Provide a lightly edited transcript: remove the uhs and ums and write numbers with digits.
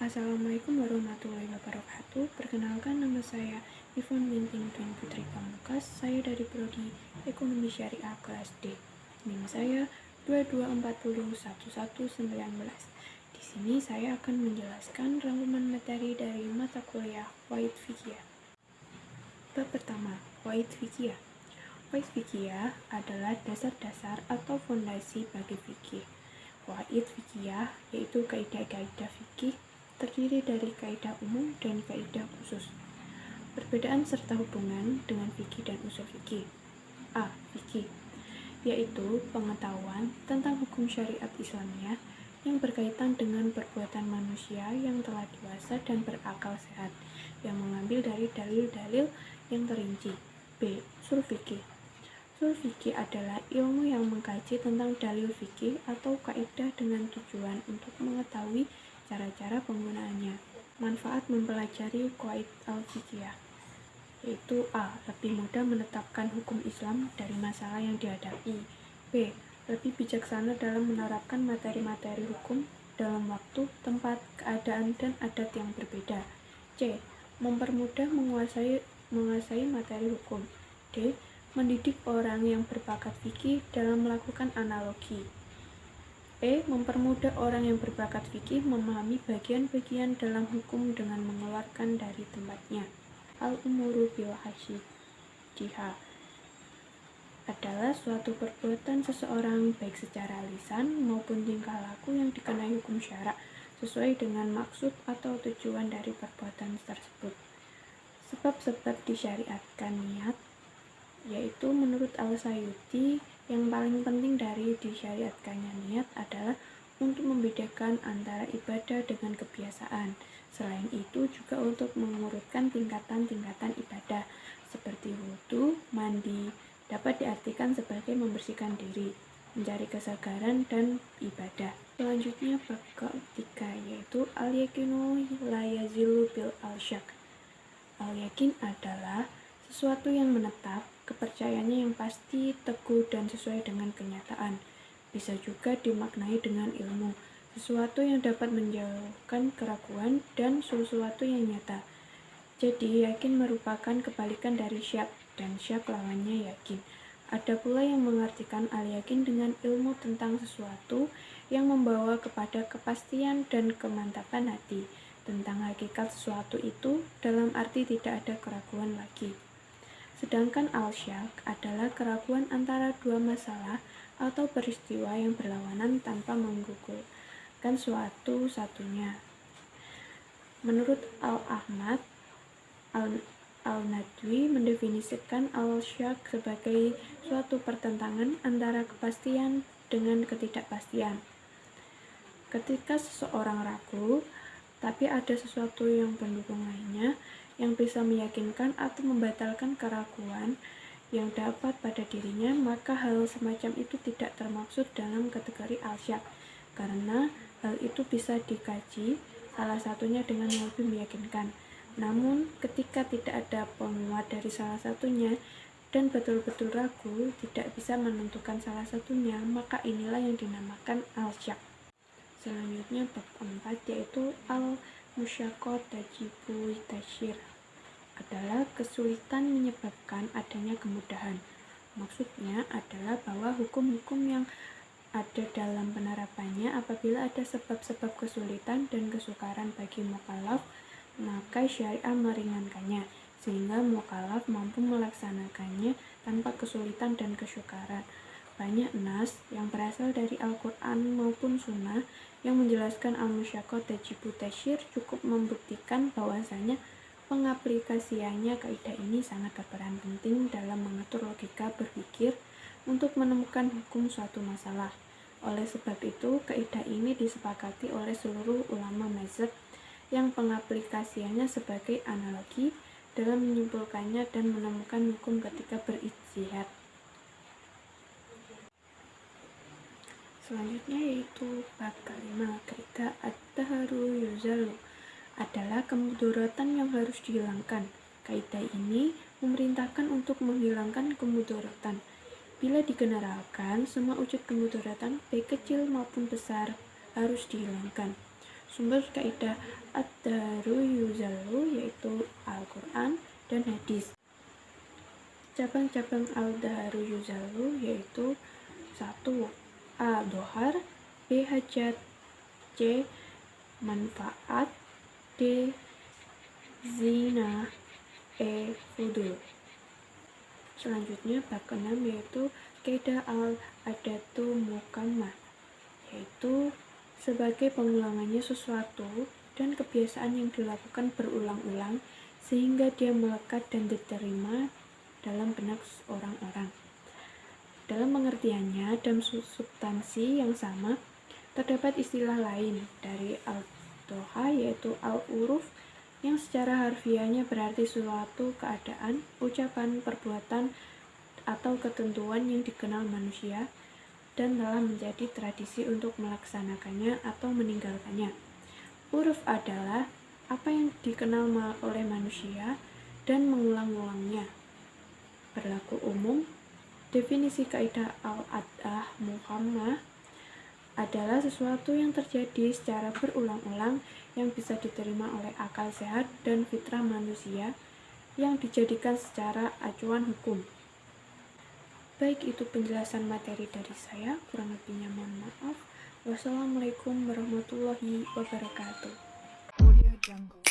Assalamualaikum warahmatullahi wabarakatuh. Perkenalkan, nama saya Ivon Minting Dwi Putri Pamungkas. Saya dari Prodi Ekonomi Syariah kelas D. NIM saya 22401119. Di sini saya akan menjelaskan rangkuman materi dari mata kuliah Wahid Fiqhiyah. Bab pertama, Wahid Fiqhiyah. Wahid Fiqhiyah adalah dasar-dasar atau fondasi bagi fikih. Wahid Fiqhiyah yaitu kaidah-kaidah fikih terdiri dari kaidah umum dan kaidah khusus. Perbedaan serta hubungan dengan fikih dan usul fikih. A. Fikih, yaitu pengetahuan tentang hukum syariat Islamiyah yang berkaitan dengan perbuatan manusia yang telah dewasa dan berakal sehat, yang mengambil dari dalil-dalil yang terinci. B. Usul fikih. Usul fikih adalah ilmu yang mengkaji tentang dalil fikih atau kaidah dengan tujuan untuk mengetahui cara-cara penggunaannya. Manfaat mempelajari qawaid al-fiqhiyah, yaitu A. Lebih mudah menetapkan hukum Islam dari masalah yang dihadapi. B. Lebih bijaksana dalam menerapkan materi-materi hukum dalam waktu, tempat, keadaan, dan adat yang berbeda. C. Mempermudah menguasai materi hukum. D. Mendidik orang yang berbakat fikih dalam melakukan analogi. E. Mempermudah orang yang berbakat fikih memahami bagian-bagian dalam hukum dengan mengeluarkan dari tempatnya. Al-umuru bil hashijihah adalah suatu perbuatan seseorang baik secara lisan maupun tingkah laku yang dikenai hukum syara sesuai dengan maksud atau tujuan dari perbuatan tersebut. Sebab-sebab disyariatkan niat, yaitu menurut Al-Sayyuti, yang paling penting dari disyariatkannya niat adalah untuk membedakan antara ibadah dengan kebiasaan. Selain itu juga untuk mengurutkan tingkatan-tingkatan ibadah seperti wudu, mandi, dapat diartikan sebagai membersihkan diri, mencari kesegaran, dan ibadah. Selanjutnya bab ketiga, yaitu al-yakinu la yazilu bil al-syak. Al-yakin adalah sesuatu yang menetap, kepercayaannya yang pasti, teguh, dan sesuai dengan kenyataan. Bisa juga dimaknai dengan ilmu, sesuatu yang dapat menjauhkan keraguan dan sesuatu yang nyata. Jadi, yakin merupakan kebalikan dari syak, dan syak lawannya yakin. Ada pula yang mengartikan al-yakin dengan ilmu tentang sesuatu yang membawa kepada kepastian dan kemantapan hati tentang hakikat sesuatu itu, dalam arti tidak ada keraguan lagi. Sedangkan al-syak adalah keraguan antara dua masalah atau peristiwa yang berlawanan tanpa menggugurkan suatu satunya. Menurut Al-Ahmad, Al-Nadwi mendefinisikan al-syak sebagai suatu pertentangan antara kepastian dengan ketidakpastian. Ketika seseorang ragu, tapi ada sesuatu yang pendukung lainnya yang bisa meyakinkan atau membatalkan keraguan yang dapat pada dirinya, maka hal semacam itu tidak termaksud dalam kategori al-syak, karena hal itu bisa dikaji salah satunya dengan yang lebih meyakinkan. Namun, ketika tidak ada penguat dari salah satunya dan betul-betul ragu, tidak bisa menentukan salah satunya, maka inilah yang dinamakan al-syak. Selanjutnya bab 4, yaitu al-musyaqqah tajibu tasyir, adalah kesulitan menyebabkan adanya kemudahan. Maksudnya adalah bahwa hukum-hukum yang ada dalam penerapannya, apabila ada sebab-sebab kesulitan dan kesukaran bagi mukallaf, maka syariah meringankannya, sehingga mukallaf mampu melaksanakannya tanpa kesulitan dan kesukaran. Banyak nas yang berasal dari Al-Quran maupun Sunnah yang menjelaskan al-musyaqqah tajibu tasyir cukup membuktikan bahwasanya pengaplikasiannya kaidah ini sangat berperan penting dalam mengatur logika berpikir untuk menemukan hukum suatu masalah. Oleh sebab itu, kaidah ini disepakati oleh seluruh ulama mazhab yang pengaplikasiannya sebagai analogi dalam menyimpulkannya dan menemukan hukum ketika berijtihad. Selanjutnya yaitu bab kelima, kaidah at-taharu yuzalu, adalah kemudorotan yang harus dihilangkan. Kaidah ini memerintahkan untuk menghilangkan kemudorotan. Bila digeneralkan, semua wujud kemudorotan, baik kecil maupun besar, harus dihilangkan. Sumber kaidah ad-daharu yuzalu yaitu Al-Quran dan hadis. Cabang-cabang al-daharu yuzalu yaitu 1. A-dohar, B. hajat, C. manfaat, D. zina, E. fudul. Selanjutnya bab ke-6 yaitu kaidah al-adatu mukammah, yaitu sebagai pengulangannya sesuatu dan kebiasaan yang dilakukan berulang-ulang sehingga dia melekat dan diterima dalam benak orang-orang. Dalam pengertiannya dan substansi yang sama, terdapat istilah lain dari al-doha yaitu al-uruf yang secara harfiahnya berarti suatu keadaan, ucapan, perbuatan, atau ketentuan yang dikenal manusia dan telah menjadi tradisi untuk melaksanakannya atau meninggalkannya. Uruf adalah apa yang dikenal oleh manusia dan mengulang-ulangnya. Berlaku umum, definisi kaidah al-adah mukammah adalah sesuatu yang terjadi secara berulang-ulang yang bisa diterima oleh akal sehat dan fitrah manusia yang dijadikan secara acuan hukum. Baik, itu penjelasan materi dari saya, kurang lebihnya mohon maaf. Wassalamualaikum warahmatullahi wabarakatuh. Audio Jungle.